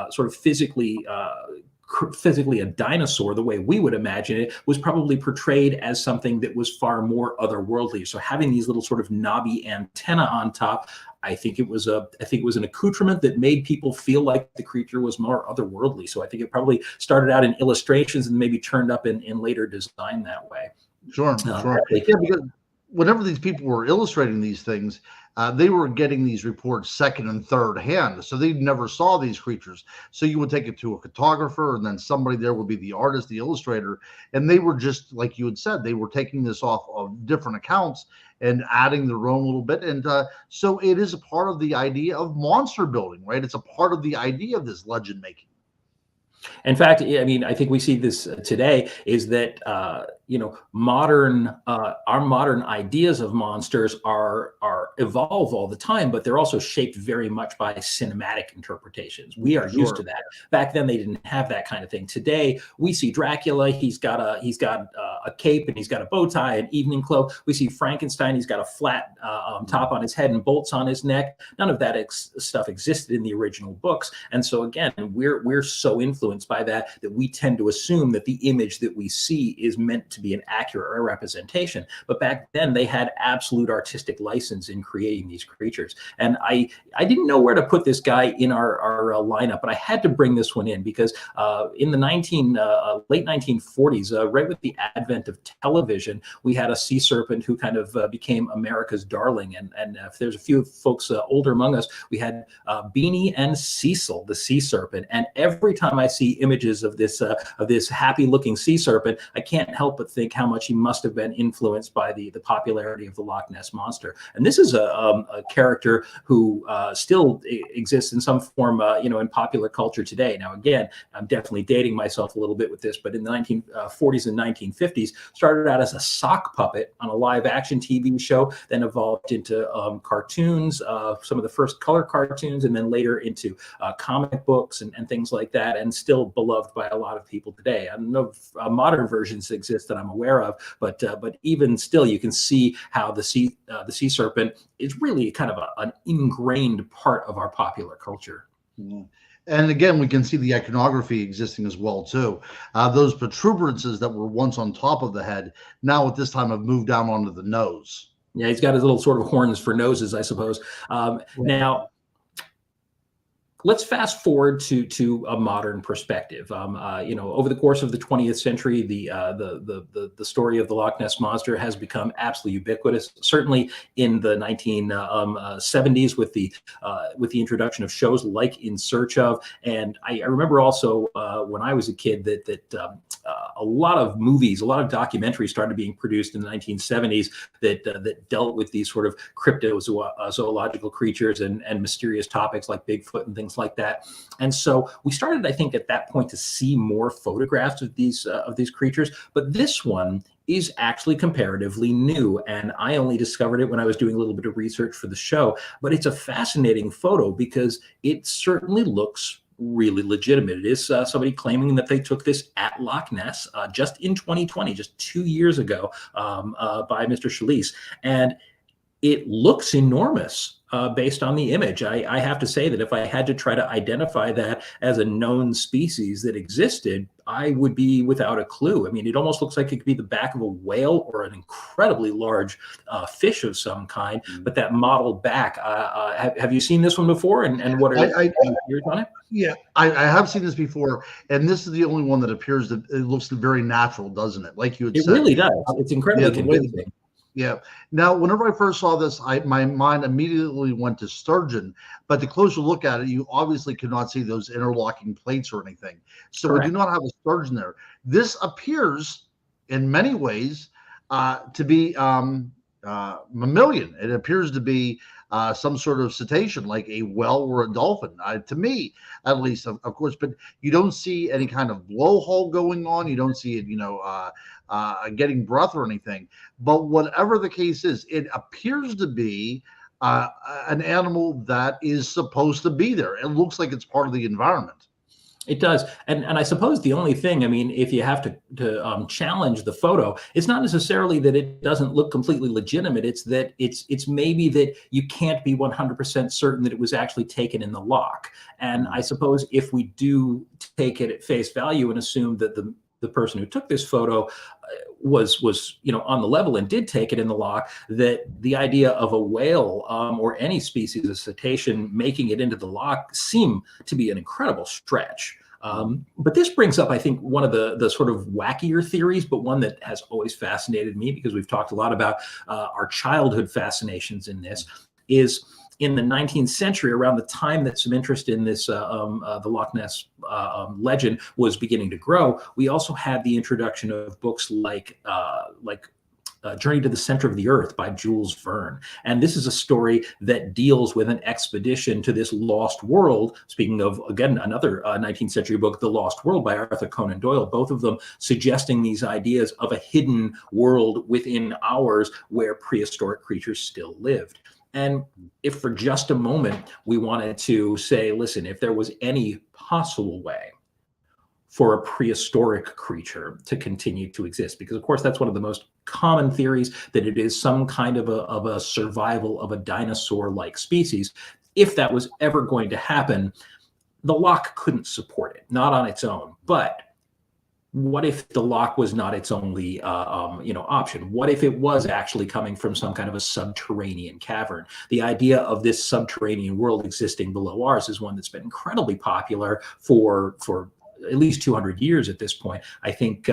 sort of physically a dinosaur the way we would imagine it, was probably portrayed as something that was far more otherworldly. So having these little sort of knobby antenna on top, I think it was an accoutrement that made people feel like the creature was more otherworldly. So I think it probably started out in illustrations and maybe turned up in later design that way. Sure. Yeah, because whenever these people were illustrating these things, they were getting these reports second and third hand. So they never saw these creatures. So you would take it to a photographer, and then somebody there would be the artist, the illustrator. And they were just, like you had said, they were taking this off of different accounts and adding their own little bit. And so it is a part of the idea of monster building, right? It's a part of the idea of this legend making. In fact, I mean, I think we see this today, is that our modern ideas of monsters are evolve all the time, but they're also shaped very much by cinematic interpretations. We are used to that. Back then, they didn't have that kind of thing. Today, we see Dracula. He's got a cape and he's got a bow tie and evening cloak. We see Frankenstein. He's got a flat top on his head and bolts on his neck. None of that stuff existed in the original books, and so again, we're so influenced by that we tend to assume that the image that we see is meant to be an accurate representation. But back then, they had absolute artistic license in creating these creatures. And I didn't know where to put this guy in our lineup, but I had to bring this one in because in the late 1940s, right with the advent of television, we had a sea serpent who kind of became America's darling. And if there's a few folks older among us, we had Beanie and Cecil, the sea serpent. And every time I see images of this happy-looking sea serpent, I can't help but think how much he must have been influenced by the popularity of the Loch Ness monster. And this is a character who still exists in some form, in popular culture today. Now, again, I'm definitely dating myself a little bit with this, but in the 1940s and 1950s, started out as a sock puppet on a live-action TV show, then evolved into cartoons, some of the first color cartoons, and then later into comic books and things like that, and still beloved by a lot of people today. I don't know if modern versions exist that I'm aware of, but even still, you can see how the sea serpent is really kind of an ingrained part of our popular culture. Yeah. And again, we can see the iconography existing as well too. Those protuberances that were once on top of the head, now at this time have moved down onto the nose. Yeah, he's got his little sort of horns for noses, I suppose. Now, let's fast forward to a modern perspective. Over the course of the 20th century, the story of the Loch Ness monster has become absolutely ubiquitous. Certainly in the 1970s, with the introduction of shows like In Search Of, and I remember also when I was a kid that a lot of movies, a lot of documentaries started being produced in the 1970s that dealt with these sort of cryptozoological creatures and mysterious topics like Bigfoot and things like that. And so we started, I think, at that point to see more photographs of these creatures. But this one is actually comparatively new, and I only discovered it when I was doing a little bit of research for the show. But it's a fascinating photo because it certainly looks really legitimate. It is somebody claiming that they took this at Loch Ness just in 2020, just 2 years ago, by Mr. Schlise. And it looks enormous based on the image. I have to say that if I had to try to identify that as a known species that existed, I would be without a clue. I mean, it almost looks like it could be the back of a whale or an incredibly large fish of some kind. But that model back, have you seen this one before? And what are your theories on it? Yeah, I have seen this before, and this is the only one that appears that it looks very natural, doesn't it? Like you had It said. really does. It's incredibly Yeah, the way convincing. Yeah. Now, whenever I first saw this, my mind immediately went to sturgeon. But the closer look at it, you obviously cannot see those interlocking plates or anything. So we do Correct. not have a sturgeon there. This appears, in many ways, to be mammalian. It appears to be some sort of cetacean, like a whale or a dolphin. To me, at least, of course. But you don't see any kind of blowhole going on. You don't see it, getting breath or anything. But whatever the case is, it appears to be an animal that is supposed to be there. It looks like it's part of the environment. It does, and I suppose the only thing, I mean, if you have to challenge the photo, it's not necessarily that it doesn't look completely legitimate. It's that it's maybe that you can't be 100% certain that it was actually taken in the loch. And I suppose if we do take it at face value and assume that the person who took this photo was on the level and did take it in the loch, that the idea of a whale or any species of cetacean making it into the loch seem to be an incredible stretch. But this brings up, I think, one of the sort of wackier theories, but one that has always fascinated me because we've talked a lot about our childhood fascinations in this, is in the 19th century, around the time that some interest in this, the Loch Ness legend was beginning to grow, we also had the introduction of books like Journey to the Center of the Earth by Jules Verne. And this is a story that deals with an expedition to this lost world. Speaking of, again, another 19th century book, The Lost World by Arthur Conan Doyle, both of them suggesting these ideas of a hidden world within ours where prehistoric creatures still lived. And if for just a moment we wanted to say, listen, if there was any possible way for a prehistoric creature to continue to exist, because of course that's one of the most common theories, that it is some kind of a survival of a dinosaur-like species. If that was ever going to happen, the loch couldn't support it, not on its own. But what if the loch was not its only option? What if it was actually coming from some kind of a subterranean cavern? The idea of this subterranean world existing below ours is one that's been incredibly popular for at least 200 years at this point. I think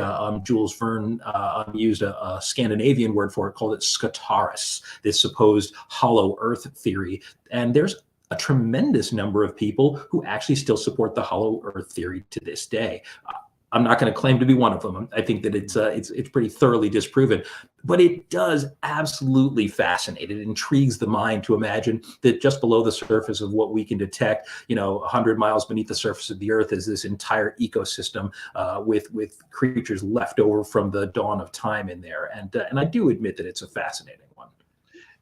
Jules Verne used a Scandinavian word for it, called it Scotaris, this supposed hollow earth theory. And there's a tremendous number of people who actually still support the hollow earth theory to this day. I'm not going to claim to be one of them. I think that it's pretty thoroughly disproven, but it does absolutely fascinate. It intrigues the mind to imagine that just below the surface of what we can detect, 100 miles beneath the surface of the earth, is this entire ecosystem with creatures left over from the dawn of time in there. And I do admit that it's a fascinating one.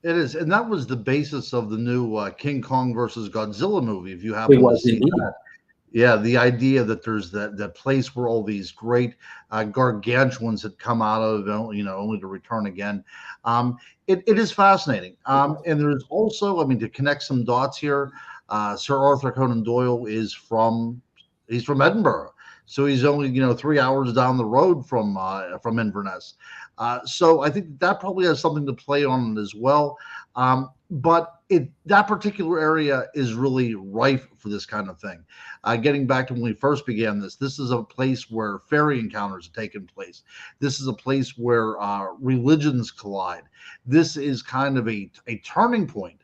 It is, and that was the basis of the new King Kong versus Godzilla movie. If you happen to see that. Yeah, the idea that there's that place where all these great gargantuans had come out of, only to return again. It is fascinating. And there's also, to connect some dots here, Sir Arthur Conan Doyle he's from Edinburgh. So he's only, 3 hours down the road from Inverness. So I think that probably has something to play on it as well. But that particular area is really rife for this kind of thing. Getting back to when we first began this is a place where fairy encounters have taken place. This is a place where religions collide. This is kind of a turning point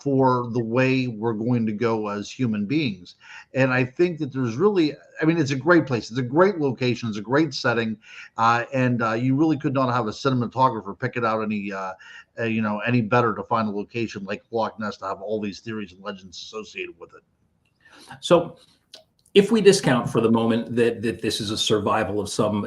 for the way we're going to go as human beings. And I think that there's really, it's a great place. It's a great location. It's a great setting. And you really could not have a cinematographer pick it out any better to find a location like Loch Ness to have all these theories and legends associated with it. So if we discount for the moment that this is a survival of some,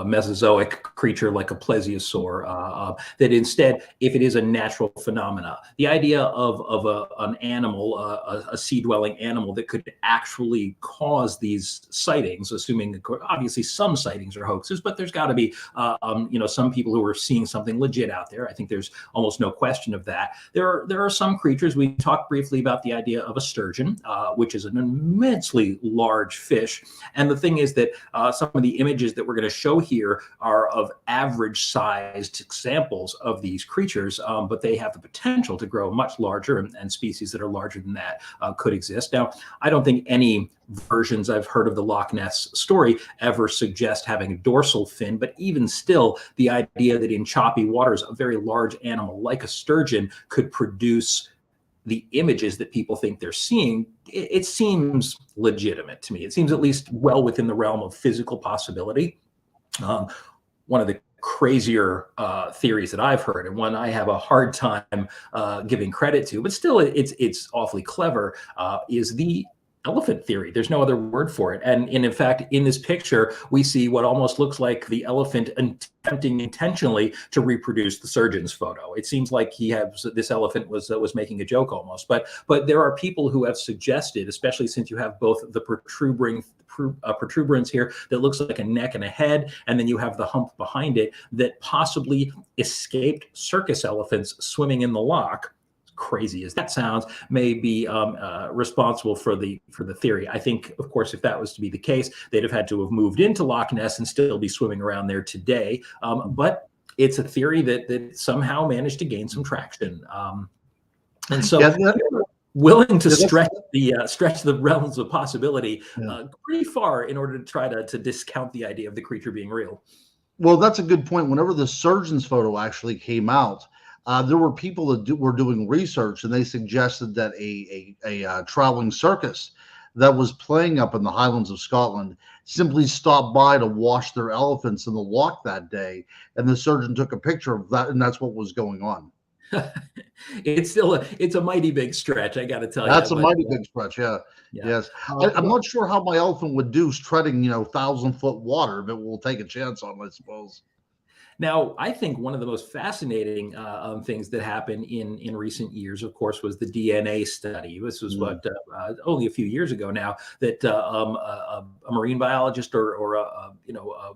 Mesozoic creature like a plesiosaur, that instead, if it is a natural phenomena, the idea of an animal, a sea-dwelling animal that could actually cause these sightings, assuming obviously some sightings are hoaxes, but there's got to be, some people who are seeing something legit out there. I think there's almost no question of that. There are some creatures. We talked briefly about the idea of a sturgeon, which is an immensely large fish. And the thing is that some of the images that we're going to show here are of average sized examples of these creatures, but they have the potential to grow much larger, and species that are larger than that could exist. Now, I don't think any versions I've heard of the Loch Ness story ever suggest having a dorsal fin, but even still, the idea that in choppy waters, a very large animal like a sturgeon could produce the images that people think they're seeing, it seems legitimate to me. It seems at least well within the realm of physical possibility. One of the crazier theories that I've heard, and one I have a hard time giving credit to, but still it's awfully clever, is the elephant theory. There's no other word for it. And in fact, in this picture, we see what almost looks like the elephant attempting intentionally to reproduce the surgeon's photo. It seems like this elephant was making a joke almost. But there are people who have suggested, especially since you have both the protuberance here that looks like a neck and a head, and then you have the hump behind it, that possibly escaped circus elephants swimming in the loch, crazy as that sounds, may be responsible for the theory. I think, of course, if that was to be the case, they'd have had to have moved into Loch Ness and still be swimming around there today. But it's a theory that somehow managed to gain some traction. And so willing to stretch the realms of possibility pretty far in order to try to discount the idea of the creature being real. Well, that's a good point. Whenever the surgeon's photo actually came out, there were people that were doing research, and they suggested that a traveling circus that was playing up in the Highlands of Scotland simply stopped by to wash their elephants in the loch that day, and the surgeon took a picture of that, and that's what was going on. It's a mighty big stretch, I got to tell you. That's a mighty big stretch, yeah. Yes. I'm not sure how my elephant would do treading, 1,000-foot water, but we'll take a chance on it, I suppose. Now, I think one of the most fascinating things that happened in recent years, of course, was the DNA study. This was only a few years ago now, that a marine biologist or a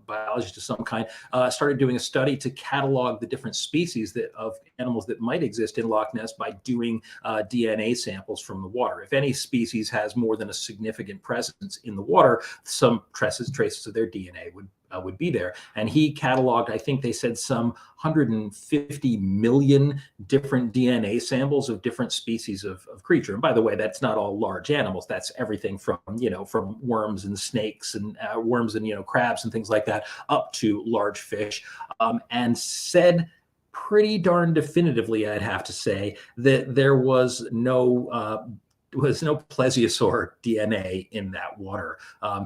biologist of some kind started doing a study to catalog the different species of animals that might exist in Loch Ness by doing DNA samples from the water. If any species has more than a significant presence in the water, some traces of their DNA would be there. And he cataloged, I think they said, some 150 million different DNA samples of different species of creature. And by the way, that's not all large animals. That's everything from worms and snakes and worms and crabs and things like that, up to large fish, and said pretty darn definitively, I'd have to say, that there was no plesiosaur DNA in that water.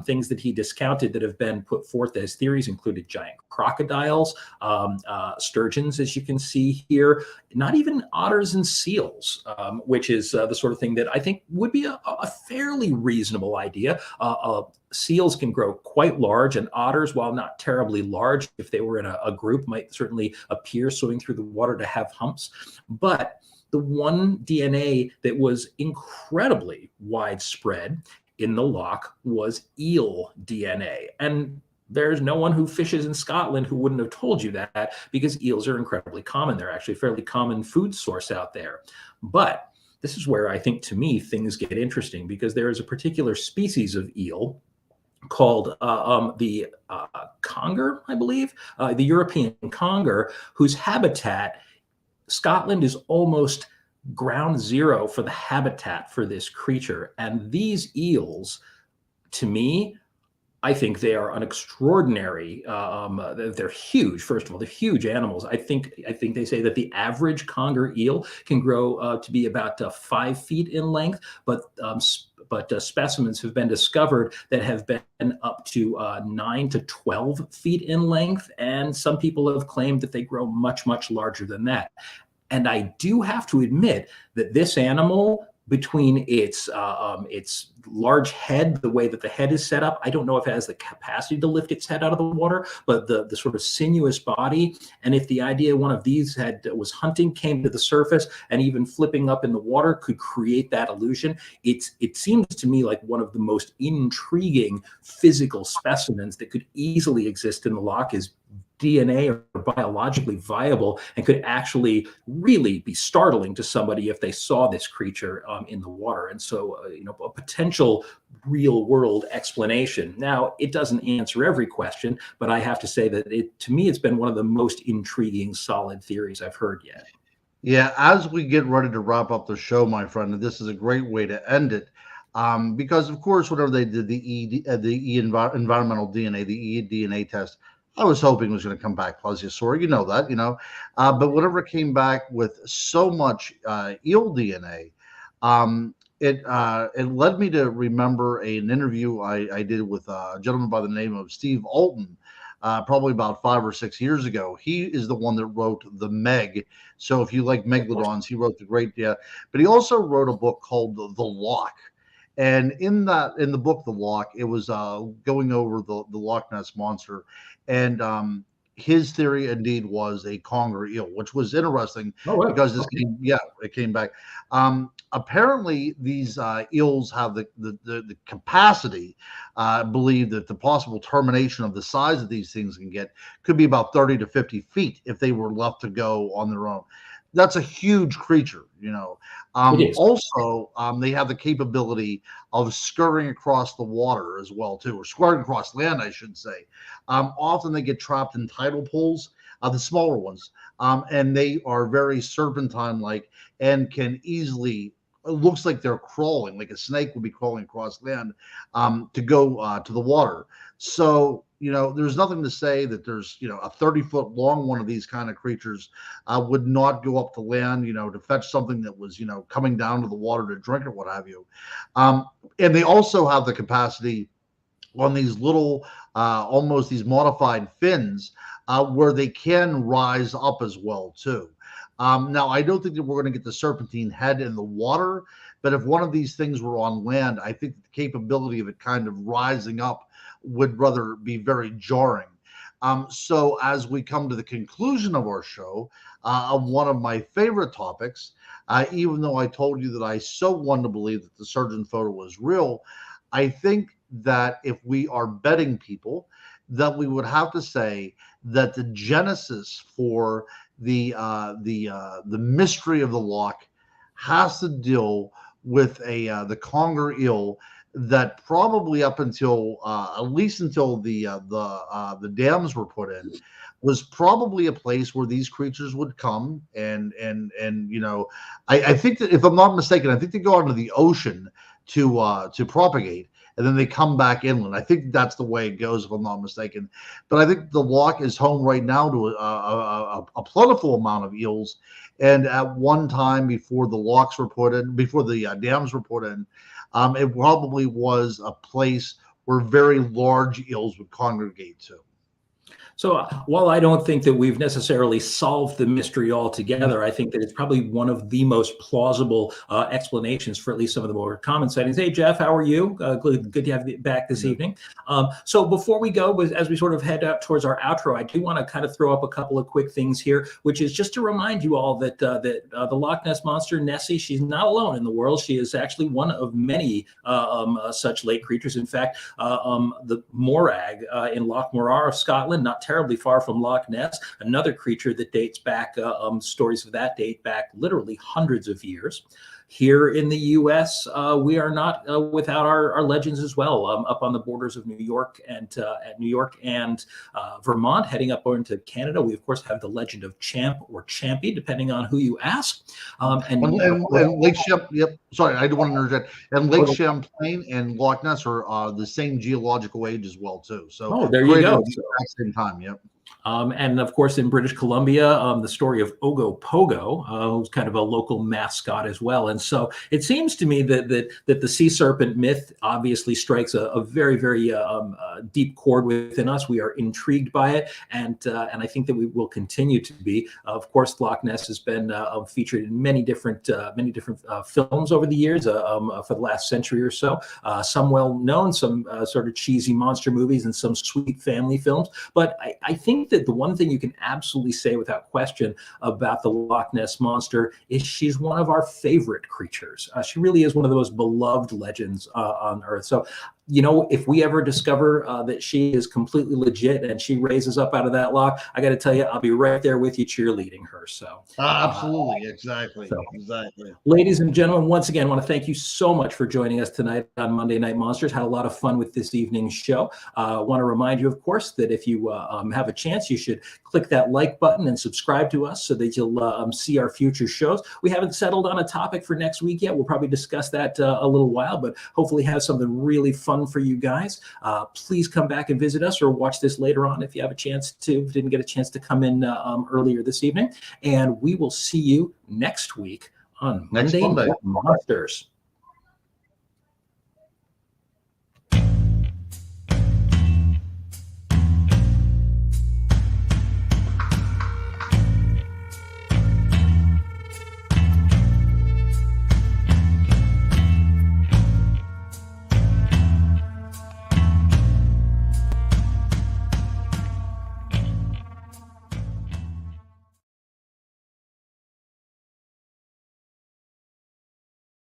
Things that he discounted that have been put forth as theories included giant crocodiles, sturgeons, as you can see here, not even otters and seals, which is the sort of thing that I think would be a fairly reasonable idea. Seals can grow quite large, and otters, while not terribly large, if they were in a group, might certainly appear swimming through the water to have humps. But the one DNA that was incredibly widespread in the loch was eel DNA. And there's no one who fishes in Scotland who wouldn't have told you that, because eels are incredibly common. They're actually a fairly common food source out there. But this is where I think, to me, things get interesting, because there is a particular species of eel called the conger, I believe, the European conger, whose habitat, Scotland is almost ground zero for the habitat for this creature. And these eels, to me, I think they are an extraordinary. They're huge. First of all, they're huge animals. I think they say that the average conger eel can grow to be about 5 feet in length, but specimens have been discovered that have been up to 9 to 12 feet in length, and some people have claimed that they grow much, much larger than that. And I do have to admit that this animal between its large head, the way that the head is set up. I don't know if it has the capacity to lift its head out of the water, but the sort of sinuous body. And if the idea one of these was hunting, came to the surface, and even flipping up in the water could create that illusion, it seems to me like one of the most intriguing physical specimens that could easily exist in the loch is DNA or biologically viable, and could actually really be startling to somebody if they saw this creature in the water. And so, a potential real world explanation. Now, it doesn't answer every question, but I have to say that to me, it's been one of the most intriguing, solid theories I've heard yet. Yeah, as we get ready to wrap up the show, my friend, this is a great way to end it. Because of course, whenever they did the environmental DNA, the eDNA test, I was hoping it was going to come back plesiosaur. You know that, but whenever it came back with so much eel DNA, it led me to remember an interview I did with a gentleman by the name of Steve Alton, probably about 5 or 6 years ago. He is the one that wrote the Meg. So if you like megalodons, he wrote the great, but he also wrote a book called The Loch. And in the book, The Loch, it was going over the Loch Ness monster. And his theory indeed was a conger eel, which was interesting because it came back. Apparently, these eels have the capacity. I believe that the possible termination of the size that these things can get could be about 30 to 50 feet if they were left to go on their own. That's a huge creature, Also, they have the capability of scurrying across the water as well, too, or scurrying across land, I should say. Often they get trapped in tidal pools, the smaller ones, and they are very serpentine-like and can easily. It looks like they're crawling, like a snake would be crawling across land to go to the water. So, there's nothing to say that there's, a 30-foot long one of these kind of creatures would not go up to land, to fetch something that was, coming down to the water to drink or what have you. And they also have the capacity on these little, almost these modified fins where they can rise up as well, too. Now, I don't think that we're going to get the serpentine head in the water, but if one of these things were on land, I think the capability of it kind of rising up would rather be very jarring. So as we come to the conclusion of our show, one of my favorite topics, even though I told you that I so wanted to believe that the surgeon photo was real, I think that if we are betting people, that we would have to say that the genesis for the mystery of the loch has to deal with the conger eel that probably up until at least until the dams were put in was probably a place where these creatures would come and I think that if I'm not mistaken, I think they go out into the ocean to propagate, and then they come back inland. I think that's the way it goes, if I'm not mistaken. But I think the loch is home right now to a plentiful amount of eels. And at one time, before the lochs were put in, before the dams were put in, it probably was a place where very large eels would congregate to. So while I don't think that we've necessarily solved the mystery altogether, I think that it's probably one of the most plausible explanations for at least some of the more common sightings. Hey, Jeff, how are you? Good to have you back this evening. So before we go, as we sort of head up towards our outro, I do want to kind of throw up a couple of quick things here, which is just to remind you all that the Loch Ness monster, Nessie, she's not alone in the world. She is actually one of many such lake creatures. In fact, the morag in Loch Morar of Scotland, not terribly far from Loch Ness, another creature that dates back, stories of that date back literally hundreds of years. Here in the U.S., we are not without our legends as well. Up on the borders of New York and Vermont, heading up into Canada, we of course have the legend of Champ or Champy, depending on who you ask. And Lake Champlain. Yep. Sorry, I don't want to interject. And Lake Champlain and Loch Ness are the same geological age as well too. So there you go. At the same time. Yep. And of course, in British Columbia, the story of Ogo Pogo, who's kind of a local mascot as well. And so it seems to me that the sea serpent myth obviously strikes a very, very deep chord within us. We are intrigued by it, and I think that we will continue to be. Of course, Loch Ness has been featured in many different films over the years, for the last century or so. Some well known, some sort of cheesy monster movies, and some sweet family films. But I think that the one thing you can absolutely say without question about the Loch Ness monster is she's one of our favorite creatures. She really is one of the most beloved legends on Earth. So, you know, if we ever discover that she is completely legit and she raises up out of that loch, I got to tell you, I'll be right there with you cheerleading her. So Absolutely, exactly. Ladies and gentlemen, once again, I want to thank you so much for joining us tonight on Monday Night Monsters. Had a lot of fun with this evening's show. I want to remind you, of course, that if you have a chance, you should click that like button and subscribe to us so that you'll see our future shows. We haven't settled on a topic for next week yet. We'll probably discuss that a little while, but hopefully have something really fun for you guys. Please come back and visit us, or watch this later on if you have a chance to, didn't get a chance to come in earlier this evening. And we will see you next week on Monday Night Monsters.